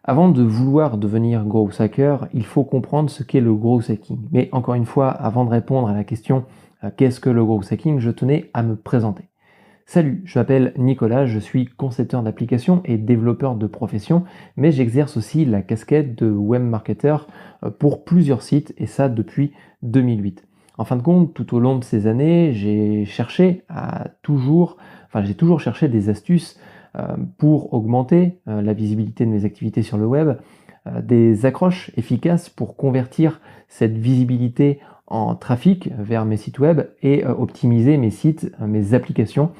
Avant de vouloir devenir growth hacker, il faut comprendre ce qu'est le growth hacking. Mais encore une fois, avant de répondre à la question qu'est-ce que le growth hacking, je tenais à me présenter. Salut, je m'appelle Nicolas, je suis concepteur d'applications et développeur de profession, mais j'exerce aussi la casquette de web marketer pour plusieurs sites et ça depuis 2008. En fin de compte, tout au long de ces années, j'ai toujours cherché des astuces pour augmenter la visibilité de mes activités sur le web, des accroches efficaces pour convertir cette visibilité en trafic vers mes sites web et optimiser mes sites, mes applications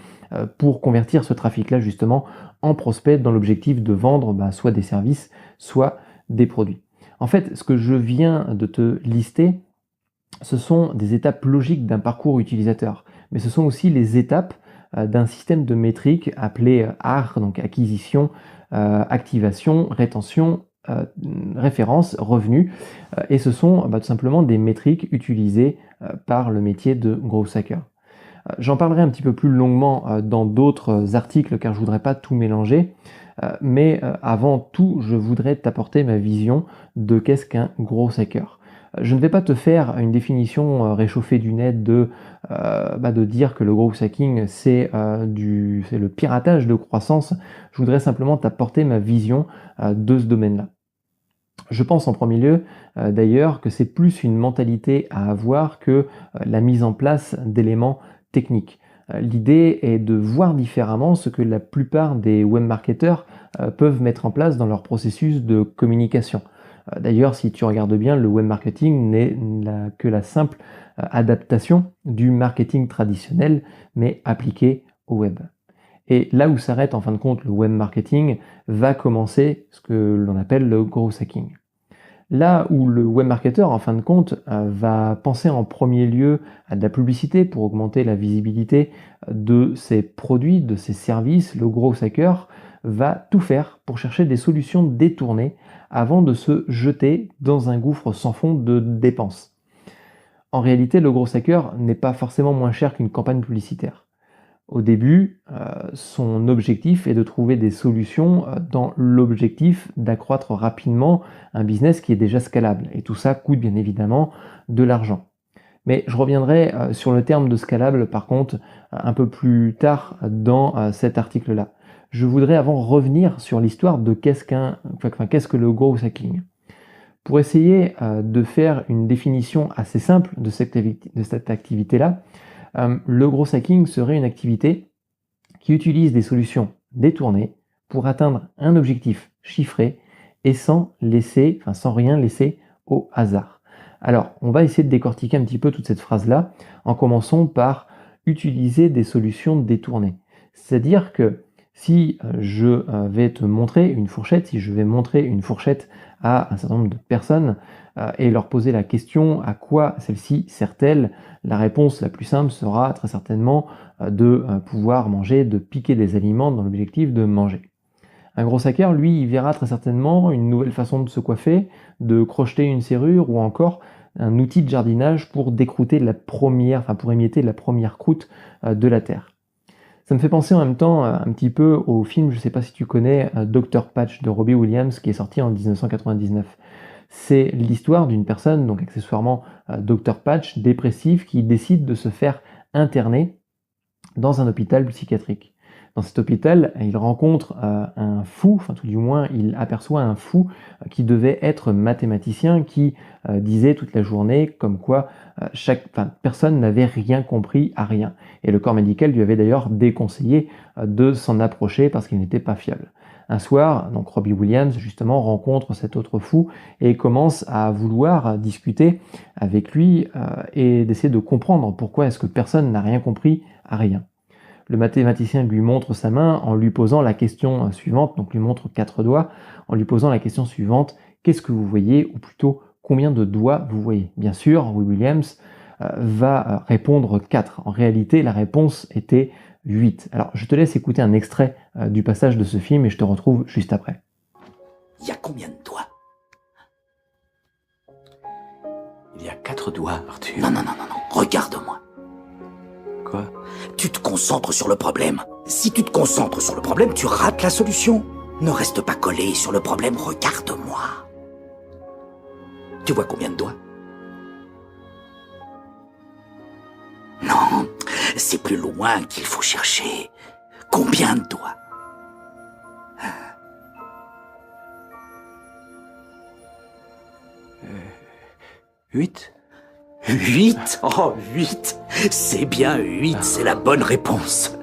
pour convertir ce trafic-là justement en prospect dans l'objectif de vendre soit des services, soit des produits. En fait, ce que je viens de te lister, ce sont des étapes logiques d'un parcours utilisateur, mais ce sont aussi les étapes d'un système de métriques appelé AR, donc acquisition, activation, rétention, référence, revenus, et ce sont tout simplement des métriques utilisées par le métier de growth hacker. J'en parlerai un petit peu plus longuement dans d'autres articles car je voudrais pas tout mélanger, mais avant tout, je voudrais t'apporter ma vision de qu'est-ce qu'un growth hacker. Je ne vais pas te faire une définition réchauffée du net de dire que le growth hacking c'est le piratage de croissance. Je voudrais simplement t'apporter ma vision de ce domaine-là. Je pense en premier lieu d'ailleurs que c'est plus une mentalité à avoir que la mise en place d'éléments techniques. L'idée est de voir différemment ce que la plupart des webmarketeurs peuvent mettre en place dans leur processus de communication. D'ailleurs, si tu regardes bien, le web marketing n'est que la simple adaptation du marketing traditionnel, mais appliqué au web. Et là où s'arrête en fin de compte le web marketing, va commencer ce que l'on appelle le growth hacking. Là où le web marketer, en fin de compte, va penser en premier lieu à de la publicité pour augmenter la visibilité de ses produits, de ses services, le growth hacker va tout faire pour chercher des solutions détournées avant de se jeter dans un gouffre sans fond de dépenses. En réalité, le growth hacker n'est pas forcément moins cher qu'une campagne publicitaire. Au début, son objectif est de trouver des solutions dans l'objectif d'accroître rapidement un business qui est déjà scalable. Et tout ça coûte bien évidemment de l'argent. Mais je reviendrai sur le terme de scalable par contre un peu plus tard dans cet article-là. Je voudrais avant revenir sur l'histoire de qu'est-ce que le growth hacking. Pour essayer de faire une définition assez simple de cette activité-là, le growth hacking serait une activité qui utilise des solutions détournées pour atteindre un objectif chiffré et sans rien laisser au hasard. Alors, on va essayer de décortiquer un petit peu toute cette phrase-là en commençant par utiliser des solutions détournées. C'est-à-dire que si je vais te montrer une fourchette, si je vais montrer une fourchette à un certain nombre de personnes et leur poser la question à quoi celle-ci sert-elle, la réponse la plus simple sera très certainement de pouvoir manger, de piquer des aliments dans l'objectif de manger. Un gros hacker, lui, il verra très certainement une nouvelle façon de se coiffer, de crocheter une serrure ou encore un outil de jardinage pour décrouter pour émietter la première croûte de la terre. Ça me fait penser en même temps un petit peu au film, je ne sais pas si tu connais, Dr Patch de Robbie Williams qui est sorti en 1999. C'est l'histoire d'une personne, donc accessoirement Dr Patch, dépressif, qui décide de se faire interner dans un hôpital psychiatrique. Dans cet hôpital, il rencontre un fou, tout du moins il aperçoit un fou qui devait être mathématicien, qui disait toute la journée comme quoi personne n'avait rien compris à rien. Et le corps médical lui avait d'ailleurs déconseillé de s'en approcher parce qu'il n'était pas fiable. Un soir, donc Robbie Williams justement rencontre cet autre fou et commence à vouloir discuter avec lui et d'essayer de comprendre pourquoi est-ce que personne n'a rien compris à rien. Le mathématicien lui montre sa main en lui posant la question suivante, donc lui montre 4 doigts, en lui posant la question suivante, qu'est-ce que vous voyez, ou plutôt combien de doigts vous voyez? Bien sûr, Robbie Williams va répondre 4. En réalité, la réponse était 8. Alors, je te laisse écouter un extrait du passage de ce film et je te retrouve juste après. Il y a combien de doigts? Il y a 4 doigts, Arthur. Non, regarde-moi. Quoi? Tu te concentres sur le problème. Si tu te concentres sur le problème, tu rates la solution. Ne reste pas collé sur le problème, regarde-moi. Tu vois combien de doigts? Non, c'est plus loin qu'il faut chercher. Combien de doigts? 8? 8? Oh, 8. C'est bien 8, c'est la bonne réponse.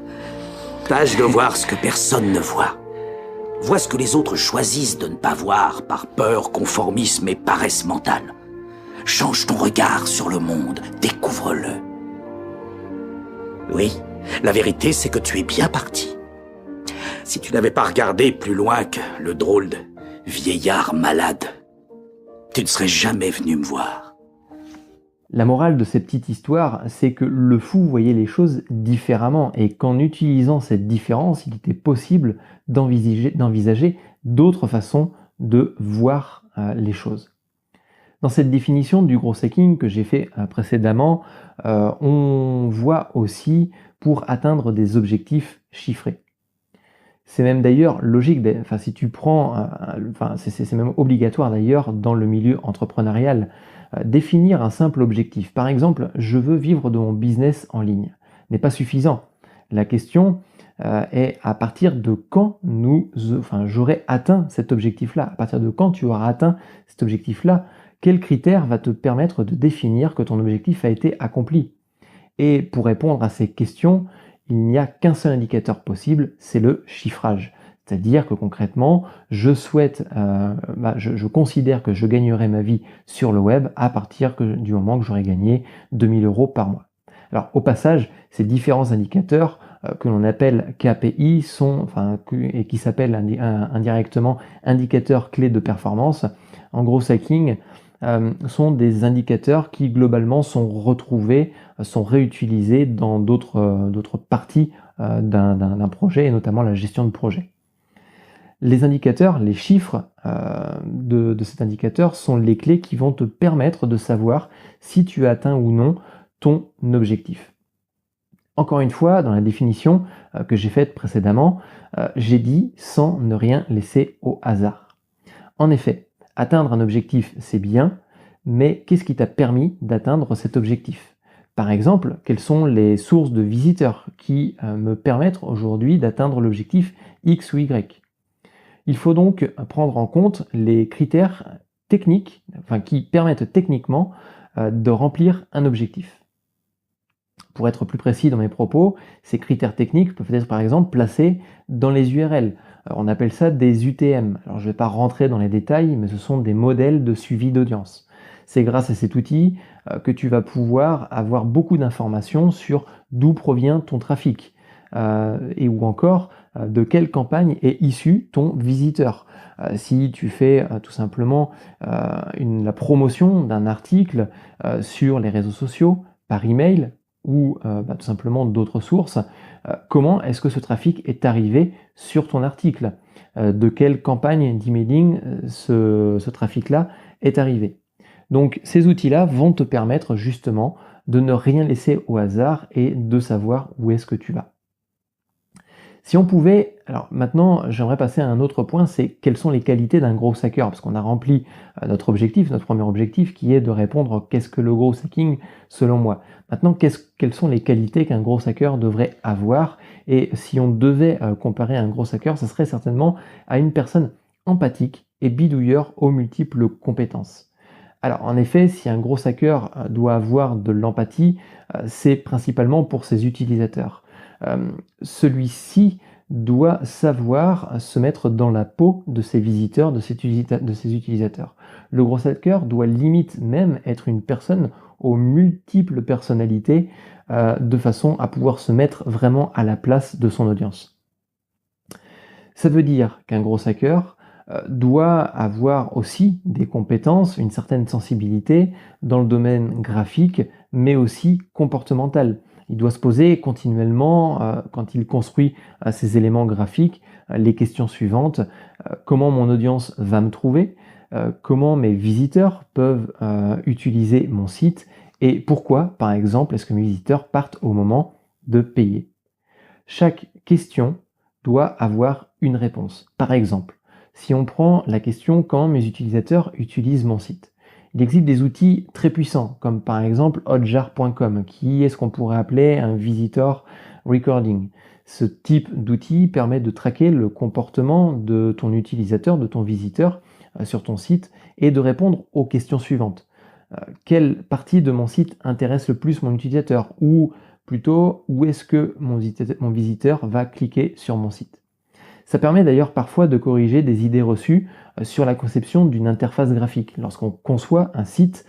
Tâche de voir ce que personne ne voit. Vois ce que les autres choisissent de ne pas voir par peur, conformisme et paresse mentale. Change ton regard sur le monde, découvre-le. Oui, la vérité c'est que tu es bien parti. Si tu n'avais pas regardé plus loin que le drôle de vieillard malade, tu ne serais jamais venu me voir. La morale de cette petite histoire, c'est que le fou voyait les choses différemment et qu'en utilisant cette différence, il était possible d'envisager d'autres façons de voir les choses. Dans cette définition du gros hacking que j'ai fait précédemment, on voit aussi pour atteindre des objectifs chiffrés. C'est même d'ailleurs logique, si tu prends, c'est même obligatoire d'ailleurs dans le milieu entrepreneurial, définir un simple objectif. Par exemple, je veux vivre de mon business en ligne, n'est pas suffisant. La question est à partir de quand j'aurai atteint cet objectif-là. À partir de quand tu auras atteint cet objectif-là, quel critère va te permettre de définir que ton objectif a été accompli? Et pour répondre à ces questions, il n'y a qu'un seul indicateur possible, c'est le chiffrage. C'est-à-dire que concrètement, je considère que je gagnerai ma vie sur le web à partir du moment que j'aurai gagné 2000 € par mois. Alors au passage, ces différents indicateurs que l'on appelle KPI et qui s'appellent indirectement indicateurs clés de performance, en gros hacking, sont des indicateurs qui globalement sont retrouvés, sont réutilisés dans d'autres parties d'un projet et notamment la gestion de projet. Les indicateurs, les chiffres de cet indicateur sont les clés qui vont te permettre de savoir si tu as atteint ou non ton objectif. Encore une fois, dans la définition que j'ai faite précédemment, j'ai dit sans ne rien laisser au hasard. En effet, atteindre un objectif, c'est bien, mais qu'est-ce qui t'a permis d'atteindre cet objectif? Par exemple, quelles sont les sources de visiteurs qui me permettent aujourd'hui d'atteindre l'objectif X ou Y? Il faut donc prendre en compte les critères techniques, qui permettent techniquement de remplir un objectif. Pour être plus précis dans mes propos, ces critères techniques peuvent être par exemple placés dans les URL. On appelle ça des UTM. Alors je ne vais pas rentrer dans les détails, mais ce sont des modèles de suivi d'audience. C'est grâce à cet outil que tu vas pouvoir avoir beaucoup d'informations sur d'où provient ton trafic ou encore de quelle campagne est issu ton visiteur. Si tu fais tout simplement la promotion d'un article sur les réseaux sociaux, par email ou tout simplement d'autres sources, comment est-ce que ce trafic est arrivé sur ton article? De quelle campagne d'emailing ce trafic-là est arrivé? Donc ces outils-là vont te permettre justement de ne rien laisser au hasard et de savoir où est-ce que tu vas. Si on pouvait, alors maintenant j'aimerais passer à un autre point, c'est quelles sont les qualités d'un gros hacker, parce qu'on a rempli notre premier objectif qui est de répondre qu'est-ce que le gros hacking selon moi. Maintenant, quelles sont les qualités qu'un gros hacker devrait avoir, et si on devait comparer un gros hacker, ce serait certainement à une personne empathique et bidouilleur aux multiples compétences. Alors en effet, si un gros hacker doit avoir de l'empathie, c'est principalement pour ses utilisateurs. Celui-ci doit savoir se mettre dans la peau de ses visiteurs, de ses utilisateurs. Le gros hacker doit limite même être une personne aux multiples personnalités de façon à pouvoir se mettre vraiment à la place de son audience. Ça veut dire qu'un gros hacker doit avoir aussi des compétences, une certaine sensibilité dans le domaine graphique, mais aussi comportemental. Il doit se poser continuellement, quand il construit ses éléments graphiques, les questions suivantes. Comment mon audience va me trouver? Comment mes visiteurs peuvent utiliser mon site? Et pourquoi, par exemple, est-ce que mes visiteurs partent au moment de payer? Chaque question doit avoir une réponse. Par exemple, si on prend la question quand mes utilisateurs utilisent mon site, il existe des outils très puissants, comme par exemple hotjar.com, qui est ce qu'on pourrait appeler un visitor recording. Ce type d'outil permet de traquer le comportement de ton utilisateur, de ton visiteur sur ton site et de répondre aux questions suivantes. Quelle partie de mon site intéresse le plus mon utilisateur? Ou plutôt, où est-ce que mon visiteur va cliquer sur mon site? Ça permet d'ailleurs parfois de corriger des idées reçues sur la conception d'une interface graphique. Lorsqu'on conçoit un site,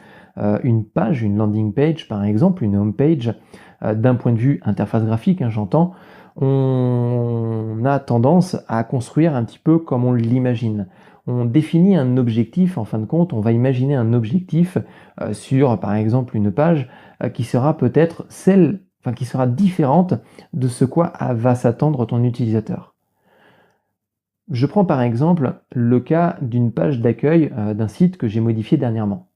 une page, une landing page par exemple, une home page, d'un point de vue interface graphique, j'entends, on a tendance à construire un petit peu comme on l'imagine. On définit un objectif, en fin de compte, on va imaginer un objectif sur, par exemple, une page qui sera peut-être qui sera différente de ce quoi va s'attendre ton utilisateur. Je prends par exemple le cas d'une page d'accueil d'un site que j'ai modifié dernièrement.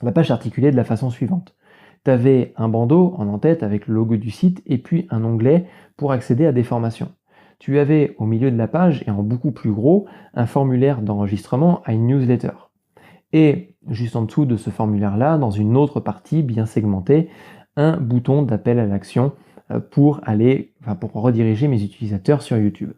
La page s'articulait de la façon suivante. Tu avais un bandeau en en-tête avec le logo du site et puis un onglet pour accéder à des formations. Tu avais au milieu de la page et en beaucoup plus gros un formulaire d'enregistrement à une newsletter. Et juste en dessous de ce formulaire-là, dans une autre partie bien segmentée, un bouton d'appel à l'action pour rediriger mes utilisateurs sur YouTube.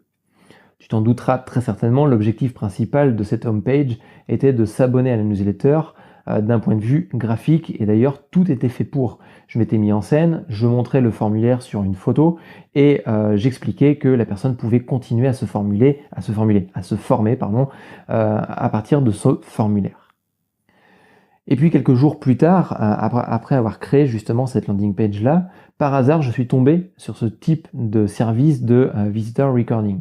Tu t'en douteras très certainement, l'objectif principal de cette homepage était de s'abonner à la newsletter d'un point de vue graphique, et d'ailleurs tout était fait pour. Je m'étais mis en scène, je montrais le formulaire sur une photo et j'expliquais que la personne pouvait continuer à se former à partir de ce formulaire. Et puis quelques jours plus tard, après avoir créé justement cette landing page là, par hasard je suis tombé sur ce type de service de visitor recording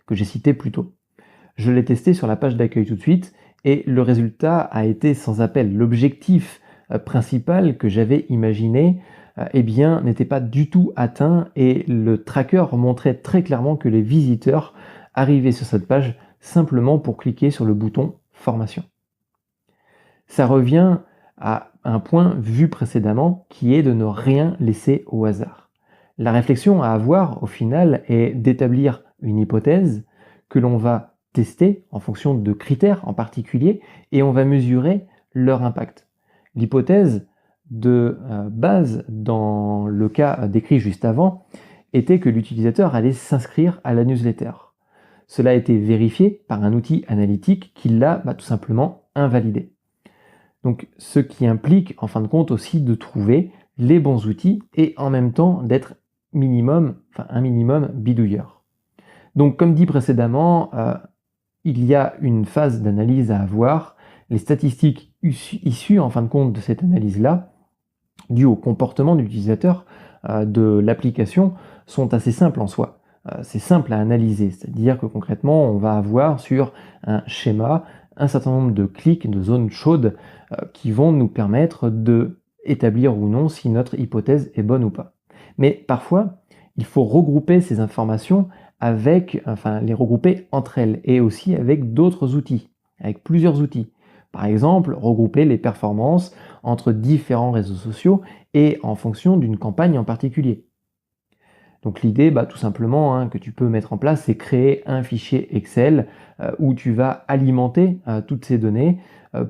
que j'ai cité plus tôt. Je l'ai testé sur la page d'accueil tout de suite et le résultat a été sans appel. L'objectif principal que j'avais imaginé n'était pas du tout atteint et le tracker montrait très clairement que les visiteurs arrivaient sur cette page simplement pour cliquer sur le bouton formation. Ça revient à un point vu précédemment qui est de ne rien laisser au hasard. La réflexion à avoir au final est d'établir une hypothèse que l'on va tester en fonction de critères en particulier et on va mesurer leur impact. L'hypothèse de base dans le cas décrit juste avant était que l'utilisateur allait s'inscrire à la newsletter. Cela a été vérifié par un outil analytique qui l'a tout simplement invalidé. Donc ce qui implique en fin de compte aussi de trouver les bons outils et en même temps d'être un minimum bidouilleur. Donc comme dit précédemment, il y a une phase d'analyse à avoir. Les statistiques issues en fin de compte de cette analyse-là, dues au comportement de l'utilisateur de l'application, sont assez simples en soi. C'est simple à analyser, c'est-à-dire que concrètement, on va avoir sur un schéma un certain nombre de clics, de zones chaudes qui vont nous permettre de établir ou non si notre hypothèse est bonne ou pas. Mais parfois, il faut regrouper ces informations les regrouper entre elles et aussi avec d'autres outils, avec plusieurs outils. Par exemple, regrouper les performances entre différents réseaux sociaux et en fonction d'une campagne en particulier. Donc l'idée, tout simplement, que tu peux mettre en place, c'est créer un fichier Excel où tu vas alimenter toutes ces données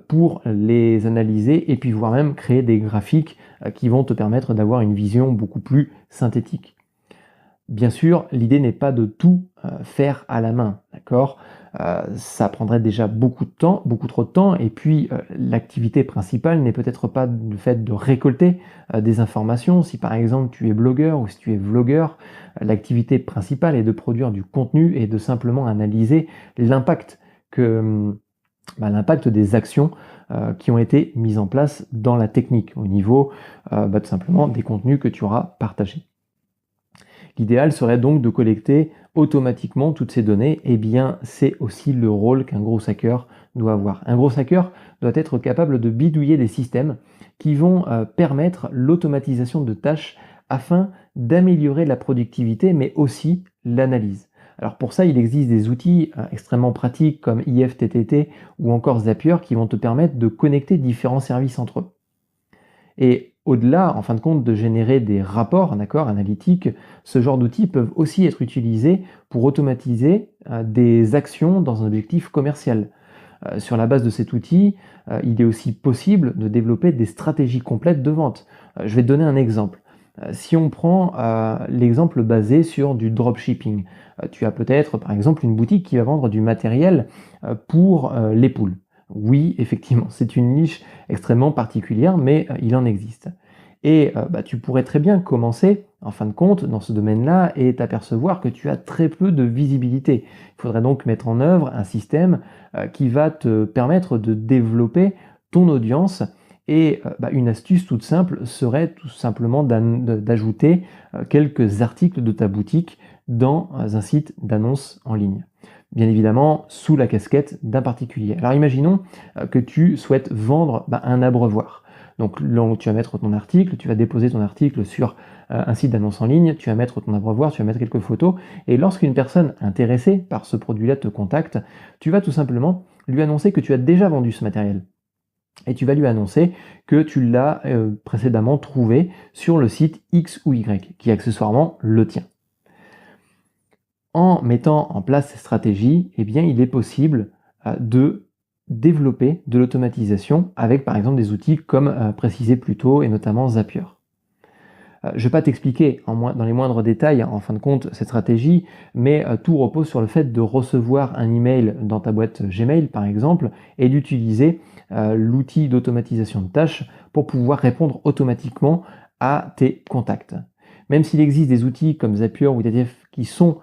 pour les analyser et puis voire même créer des graphiques qui vont te permettre d'avoir une vision beaucoup plus synthétique. Bien sûr, l'idée n'est pas de tout faire à la main, d'accord ? Ça prendrait déjà beaucoup trop de temps, et puis l'activité principale n'est peut-être pas le fait de récolter des informations. Si par exemple tu es blogueur ou si tu es vlogueur, l'activité principale est de produire du contenu et de simplement analyser l'impact des actions qui ont été mises en place dans la technique, au niveau tout simplement des contenus que tu auras partagés. L'idéal serait donc de collecter automatiquement toutes ces données, et bien c'est aussi le rôle qu'un gros hacker doit avoir. Un gros hacker doit être capable de bidouiller des systèmes qui vont permettre l'automatisation de tâches afin d'améliorer la productivité mais aussi l'analyse. Alors pour ça, il existe des outils extrêmement pratiques comme IFTTT ou encore Zapier qui vont te permettre de connecter différents services entre eux. Et Au-delà, en fin de compte, de générer des rapports, d'accord, analytiques, ce genre d'outils peuvent aussi être utilisés pour automatiser des actions dans un objectif commercial. Sur la base de cet outil, il est aussi possible de développer des stratégies complètes de vente. Je vais te donner un exemple. Si on prend l'exemple basé sur du dropshipping, tu as peut-être par exemple une boutique qui va vendre du matériel pour les poules. Oui, effectivement, c'est une niche extrêmement particulière, mais il en existe. Et tu pourrais très bien commencer, en fin de compte, dans ce domaine-là et t'apercevoir que tu as très peu de visibilité. Il faudrait donc mettre en œuvre un système qui va te permettre de développer ton audience. Et une astuce toute simple serait tout simplement d'ajouter quelques articles de ta boutique dans un site d'annonce en ligne. Bien évidemment, sous la casquette d'un particulier. Alors imaginons que tu souhaites vendre un abreuvoir. Donc là, tu vas mettre ton article, tu vas déposer ton article sur un site d'annonce en ligne, tu vas mettre ton abreuvoir, tu vas mettre quelques photos, et lorsqu'une personne intéressée par ce produit-là te contacte, tu vas tout simplement lui annoncer que tu as déjà vendu ce matériel. Et tu vas lui annoncer que tu l'as précédemment trouvé sur le site X ou Y, qui est accessoirement le tien. En mettant en place ces stratégies, eh bien, il est possible de développer de l'automatisation avec par exemple des outils comme précisé plus tôt et notamment Zapier. Je ne vais pas t'expliquer dans les moindres détails en fin de compte cette stratégie, mais tout repose sur le fait de recevoir un email dans ta boîte Gmail par exemple et d'utiliser l'outil d'automatisation de tâches pour pouvoir répondre automatiquement à tes contacts. Même s'il existe des outils comme Zapier ou Witatief qui sont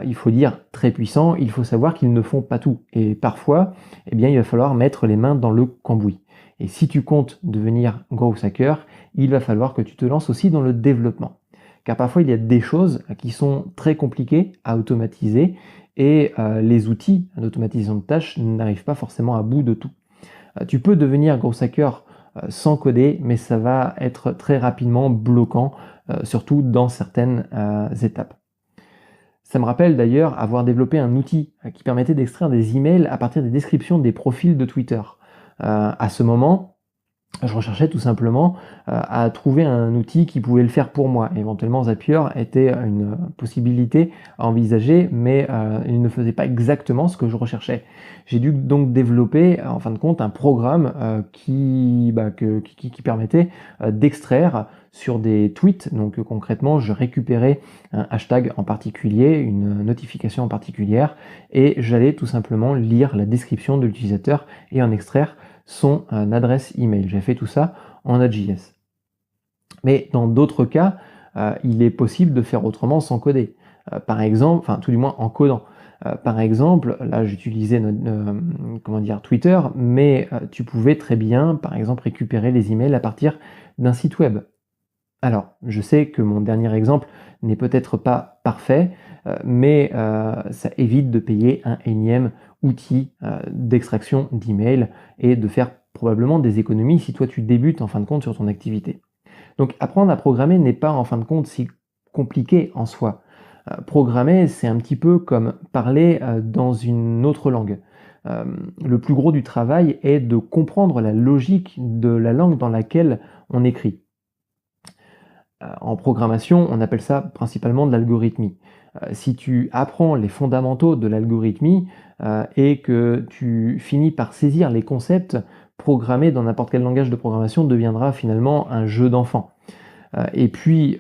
il faut dire très puissants, il faut savoir qu'ils ne font pas tout. Et parfois, eh bien, il va falloir mettre les mains dans le cambouis. Et si tu comptes devenir growth hacker, il va falloir que tu te lances aussi dans le développement. Car parfois, il y a des choses qui sont très compliquées à automatiser et les outils d'automatisation de tâches n'arrivent pas forcément à bout de tout. Tu peux devenir growth hacker sans coder, mais ça va être très rapidement bloquant, surtout dans certaines étapes. Ça me rappelle d'ailleurs avoir développé un outil qui permettait d'extraire des emails à partir des descriptions des profils de Twitter. À ce moment, je recherchais tout simplement à trouver un outil qui pouvait le faire pour moi. Éventuellement, Zapier était une possibilité à envisager, mais il ne faisait pas exactement ce que je recherchais. J'ai dû donc développer, en fin de compte, un programme qui permettait d'extraire sur des tweets. Donc concrètement, je récupérais un hashtag en particulier, une notification en particulière, et j'allais tout simplement lire la description de l'utilisateur et en extraire son adresse email. J'ai fait tout ça en Node.js. Mais dans d'autres cas, il est possible de faire autrement sans coder. Par exemple, tout du moins en codant. Par exemple, là j'utilisais Twitter, mais tu pouvais très bien, par exemple, récupérer les emails à partir d'un site web. Alors, je sais que mon dernier exemple n'est peut-être pas parfait, mais ça évite de payer un énième outil d'extraction d'email et de faire probablement des économies si toi tu débutes en fin de compte sur ton activité. Donc apprendre à programmer n'est pas en fin de compte si compliqué en soi. Programmer, c'est un petit peu comme parler dans une autre langue. Le plus gros du travail est de comprendre la logique de la langue dans laquelle on écrit. En programmation, on appelle ça principalement de l'algorithmie. Si tu apprends les fondamentaux de l'algorithmie et que tu finis par saisir les concepts, programmer dans n'importe quel langage de programmation deviendra finalement un jeu d'enfant. Et puis,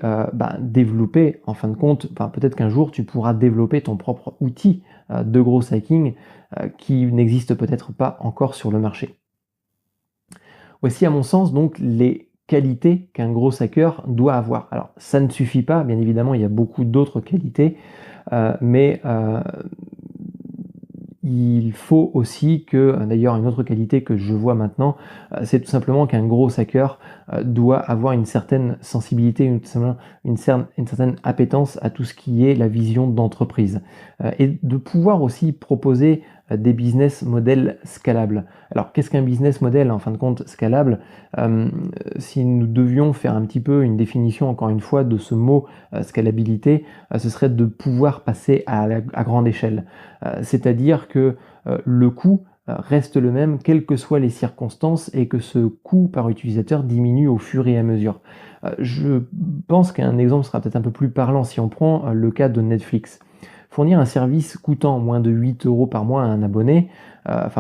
développer, en fin de compte, peut-être qu'un jour tu pourras développer ton propre outil de growth hacking qui n'existe peut-être pas encore sur le marché. Voici à mon sens donc les qualités qu'un gros hacker doit avoir. Alors ça ne suffit pas, bien évidemment il y a beaucoup d'autres qualités, mais il faut aussi que, d'ailleurs une autre qualité que je vois maintenant, c'est tout simplement qu'un gros hacker doit avoir une certaine sensibilité, une certaine appétence à tout ce qui est la vision d'entreprise et de pouvoir aussi proposer des business models scalables. Alors qu'est-ce qu'un business model en fin de compte scalable? Si nous devions faire un petit peu une définition encore une fois de ce mot scalabilité, ce serait de pouvoir passer à grande échelle. C'est-à-dire que le coût reste le même, quelles que soient les circonstances, et que ce coût par utilisateur diminue au fur et à mesure. Je pense qu'un exemple sera peut-être un peu plus parlant si on prend le cas de Netflix. Fournir un service coûtant moins de 8 € par mois à un abonné,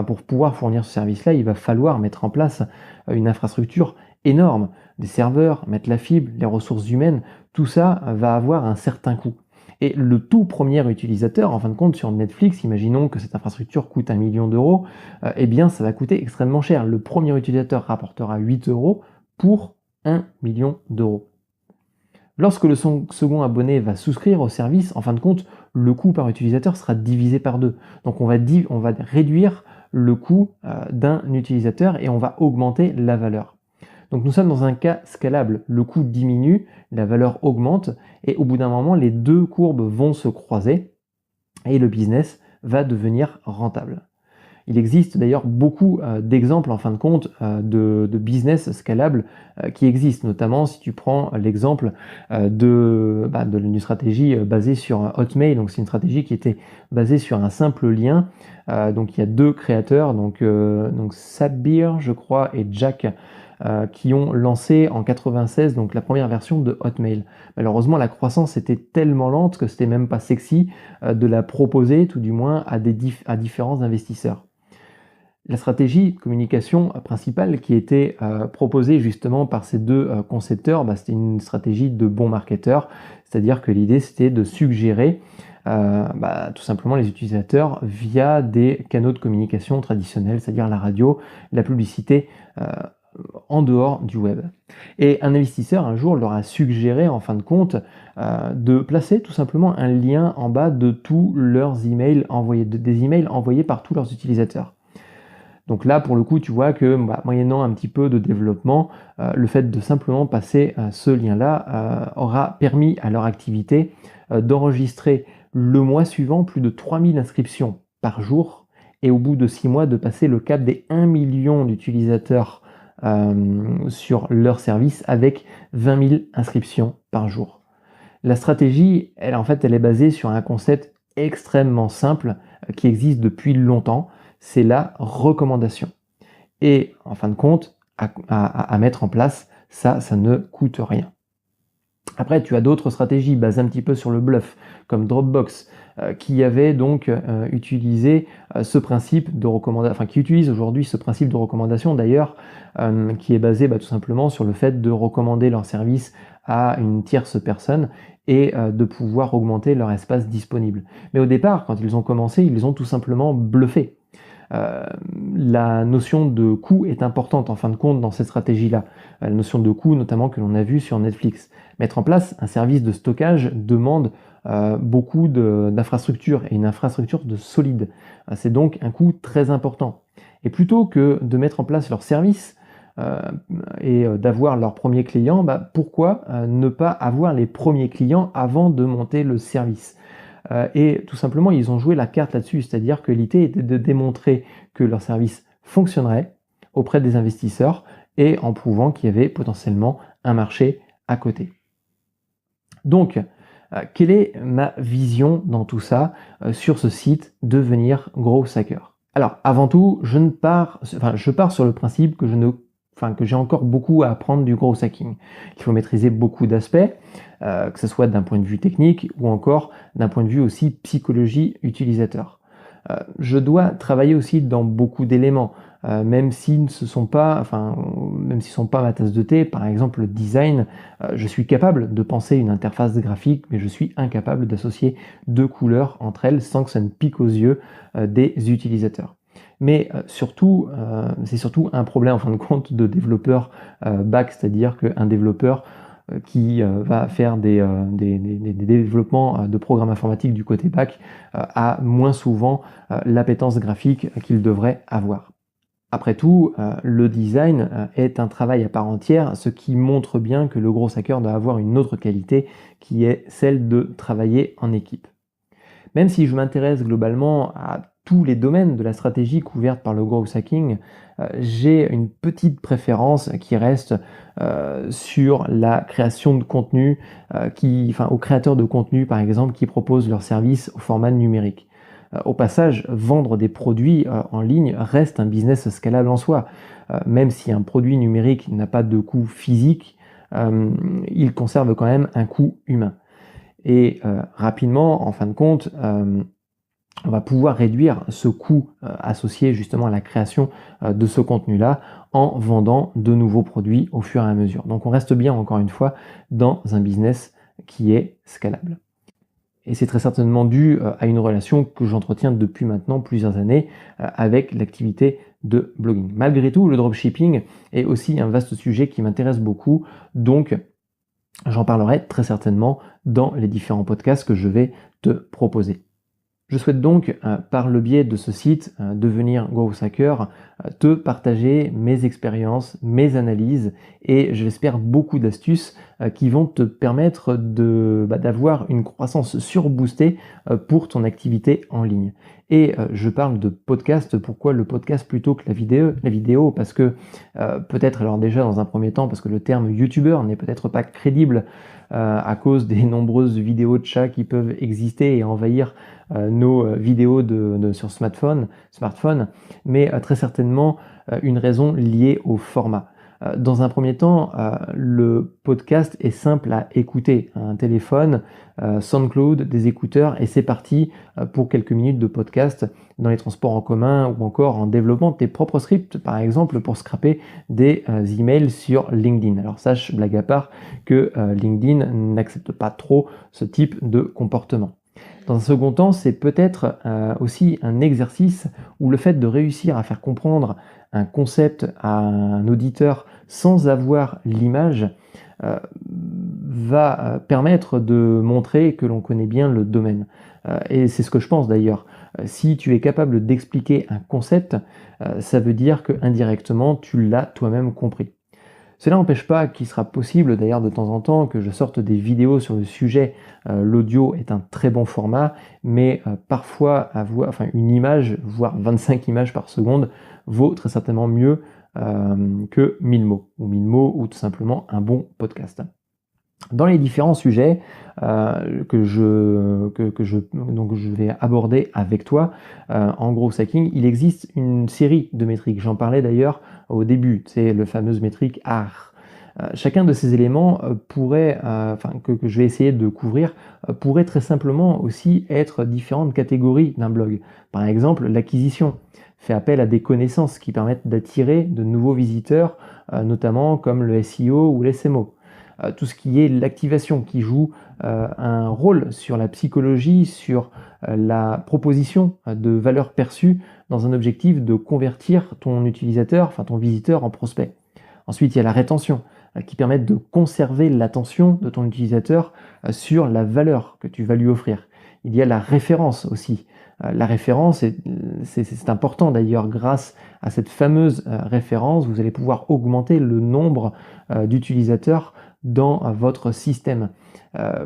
pour pouvoir fournir ce service-là, il va falloir mettre en place une infrastructure énorme, des serveurs, mettre la fibre, les ressources humaines, tout ça va avoir un certain coût. Et le tout premier utilisateur, en fin de compte, sur Netflix, imaginons que cette infrastructure coûte 1 million d'euros, eh bien ça va coûter extrêmement cher. Le premier utilisateur rapportera 8 € pour 1 million d'euros. Lorsque le second abonné va souscrire au service, en fin de compte, le coût par utilisateur sera divisé par 2. Donc on va réduire le coût d'un utilisateur et on va augmenter la valeur. Donc nous sommes dans un cas scalable. Le coût diminue, la valeur augmente, et au bout d'un moment, les deux courbes vont se croiser et le business va devenir rentable. Il existe d'ailleurs beaucoup d'exemples en fin de compte de business scalable qui existent, notamment si tu prends l'exemple d'une stratégie basée sur Hotmail. Donc c'est une stratégie qui était basée sur un simple lien. Donc il y a deux créateurs, donc Sabir je crois et Jack, qui ont lancé en 96 donc la première version de Hotmail. Malheureusement, la croissance était tellement lente que c'était même pas sexy de la proposer, tout du moins à différents investisseurs. La stratégie de communication principale qui était proposée justement par ces deux concepteurs, c'était une stratégie de bon marketeur, c'est-à-dire que l'idée c'était de suggérer tout simplement les utilisateurs via des canaux de communication traditionnels, c'est-à-dire la radio, la publicité, en dehors du web. Et un investisseur un jour leur a suggéré en fin de compte de placer tout simplement un lien en bas de tous leurs emails envoyés, des emails envoyés par tous leurs utilisateurs. Donc là, pour le coup, tu vois que moyennant un petit peu de développement, le fait de simplement passer ce lien-là aura permis à leur activité d'enregistrer le mois suivant plus de 3000 inscriptions par jour, et au bout de 6 mois de passer le cap des 1 million d'utilisateurs sur leur service avec 20 000 inscriptions par jour. La stratégie, elle est basée sur un concept extrêmement simple qui existe depuis longtemps, c'est la recommandation. Et en fin de compte, à mettre en place, ça ne coûte rien. Après, tu as d'autres stratégies basées un petit peu sur le bluff, comme Dropbox, qui avait donc utilisé ce principe de recommandation, qui utilise aujourd'hui ce principe de recommandation d'ailleurs, qui est basé tout simplement sur le fait de recommander leur service à une tierce personne et de pouvoir augmenter leur espace disponible. Mais au départ, quand ils ont commencé, ils ont tout simplement bluffé. La notion de coût est importante en fin de compte dans cette stratégie-là. La notion de coût notamment que l'on a vu sur Netflix. Mettre en place un service de stockage demande beaucoup d'infrastructures et une infrastructure de solide. C'est donc un coût très important. Et plutôt que de mettre en place leur service et d'avoir leurs premiers clients, pourquoi ne pas avoir les premiers clients avant de monter le service ? Et tout simplement, ils ont joué la carte là-dessus, c'est-à-dire que l'idée était de démontrer que leur service fonctionnerait auprès des investisseurs et en prouvant qu'il y avait potentiellement un marché à côté. Donc, quelle est ma vision dans tout ça sur ce site Devenir Growth Hacker ? Alors, avant tout, je pars sur le principe que j'ai encore beaucoup à apprendre du growth hacking. Il faut maîtriser beaucoup d'aspects, que ce soit d'un point de vue technique ou encore d'un point de vue aussi psychologie utilisateur. Je dois travailler aussi dans beaucoup d'éléments, même s'ils ne sont pas ma tasse de thé. Par exemple, le design, je suis capable de penser une interface graphique, mais je suis incapable d'associer deux couleurs entre elles sans que ça ne pique aux yeux des utilisateurs. Mais surtout, c'est surtout un problème en fin de compte de développeur back, c'est-à-dire qu'un développeur qui va faire des développements de programmes informatiques du côté back a moins souvent l'appétence graphique qu'il devrait avoir. Après tout, le design est un travail à part entière, ce qui montre bien que le gros hacker doit avoir une autre qualité qui est celle de travailler en équipe. Même si je m'intéresse globalement à tous les domaines de la stratégie couverte par le growth hacking, j'ai une petite préférence qui reste sur la création de contenu, aux créateurs de contenu par exemple qui proposent leurs services au format numérique. Au passage, vendre des produits en ligne reste un business scalable en soi. Même si un produit numérique n'a pas de coût physique, il conserve quand même un coût humain. Et rapidement, en fin de compte, on va pouvoir réduire ce coût associé justement à la création de ce contenu-là en vendant de nouveaux produits au fur et à mesure. Donc on reste bien, encore une fois, dans un business qui est scalable. Et c'est très certainement dû à une relation que j'entretiens depuis maintenant plusieurs années avec l'activité de blogging. Malgré tout, le dropshipping est aussi un vaste sujet qui m'intéresse beaucoup, donc j'en parlerai très certainement dans les différents podcasts que je vais te proposer. Je souhaite donc, par le biais de ce site, Devenir Growth Hacker, te partager mes expériences, mes analyses et je l'espère beaucoup d'astuces qui vont te permettre d'avoir une croissance surboostée pour ton activité en ligne. Et je parle de podcast. Pourquoi le podcast plutôt que la vidéo? Parce que peut-être, alors déjà dans un premier temps, parce que le terme youtubeur n'est peut-être pas crédible à cause des nombreuses vidéos de chats qui peuvent exister et envahir nos vidéos sur smartphone, mais très certainement une raison liée au format. Dans un premier temps, le podcast est simple à écouter. Un téléphone, SoundCloud, des écouteurs et c'est parti pour quelques minutes de podcast dans les transports en commun ou encore en développant tes propres scripts, par exemple pour scraper des emails sur LinkedIn. Alors sache, blague à part, que LinkedIn n'accepte pas trop ce type de comportement. Dans un second temps, c'est peut-être aussi un exercice où le fait de réussir à faire comprendre un concept à un auditeur sans avoir l'image va permettre de montrer que l'on connaît bien le domaine. Et c'est ce que je pense d'ailleurs. Si tu es capable d'expliquer un concept, ça veut dire que indirectement tu l'as toi-même compris. Cela n'empêche pas qu'il sera possible d'ailleurs de temps en temps que je sorte des vidéos sur le sujet. L'audio est un très bon format, mais parfois une image, voire 25 images par seconde, vaut très certainement mieux que 1000 mots, ou tout simplement un bon podcast. Dans les différents sujets que je vais aborder avec toi en growth hacking, il existe une série de métriques. J'en parlais d'ailleurs au début, c'est le fameux métrique AR. Chacun de ces éléments pourrait, que je vais essayer de couvrir, pourrait très simplement aussi être différentes catégories d'un blog. Par exemple, l'acquisition fait appel à des connaissances qui permettent d'attirer de nouveaux visiteurs, notamment comme le SEO ou l'SMO. Tout ce qui est l'activation qui joue un rôle sur la psychologie, sur la proposition de valeur perçue dans un objectif de convertir ton utilisateur, ton visiteur en prospect. Ensuite, il y a la rétention qui permet de conserver l'attention de ton utilisateur sur la valeur que tu vas lui offrir. Il y a la référence aussi. La référence, c'est important d'ailleurs, grâce à cette fameuse référence, vous allez pouvoir augmenter le nombre d'utilisateurs dans votre système,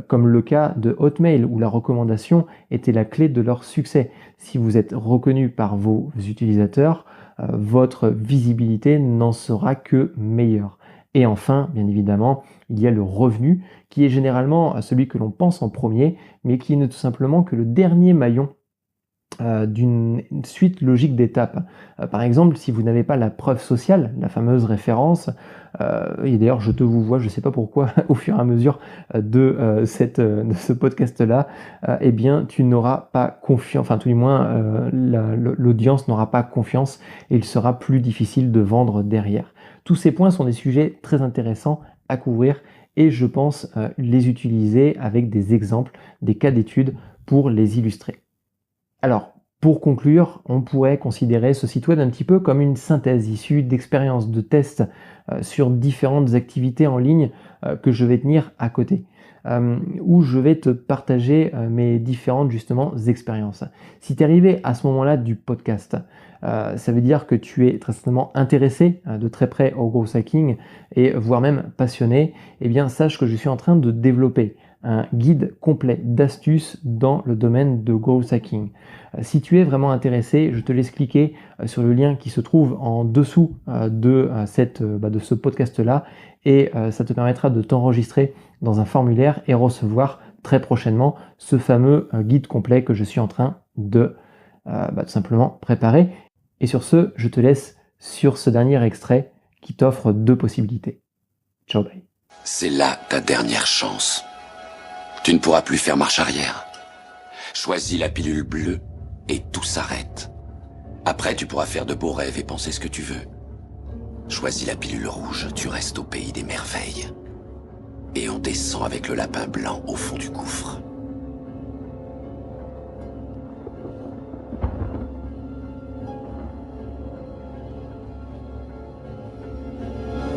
comme le cas de Hotmail où la recommandation était la clé de leur succès. Si vous êtes reconnu par vos utilisateurs, votre visibilité n'en sera que meilleure. Et enfin, bien évidemment, il y a le revenu qui est généralement celui que l'on pense en premier, mais qui n'est tout simplement que le dernier maillon d'une suite logique d'étapes. Par exemple, si vous n'avez pas la preuve sociale, la fameuse référence, et d'ailleurs je te vous vois, je ne sais pas pourquoi, au fur et à mesure de ce podcast-là, eh bien tu n'auras pas confiance, tout du moins l'audience n'aura pas confiance et il sera plus difficile de vendre derrière. Tous ces points sont des sujets très intéressants à couvrir et je pense les utiliser avec des exemples, des cas d'études pour les illustrer. Alors, pour conclure, on pourrait considérer ce site web un petit peu comme une synthèse issue d'expériences, de tests sur différentes activités en ligne que je vais tenir à côté, où je vais te partager mes différentes justement expériences. Si tu es arrivé à ce moment-là du podcast, ça veut dire que tu es très certainement intéressé de très près au growth hacking et voire même passionné, eh bien sache que je suis en train de développer un guide complet d'astuces dans le domaine de growth hacking. Si tu es vraiment intéressé, je te laisse cliquer sur le lien qui se trouve en dessous de ce podcast-là et ça te permettra de t'enregistrer dans un formulaire et recevoir très prochainement ce fameux guide complet que je suis en train de tout simplement préparer. Et sur ce, je te laisse sur ce dernier extrait qui t'offre 2 possibilités. Ciao, bye. C'est là ta dernière chance. Tu ne pourras plus faire marche arrière. Choisis la pilule bleue et tout s'arrête. Après, tu pourras faire de beaux rêves et penser ce que tu veux. Choisis la pilule rouge, tu restes au pays des merveilles. Et on descend avec le lapin blanc au fond du gouffre.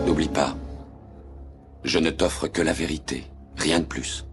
N'oublie pas, je ne t'offre que la vérité, rien de plus.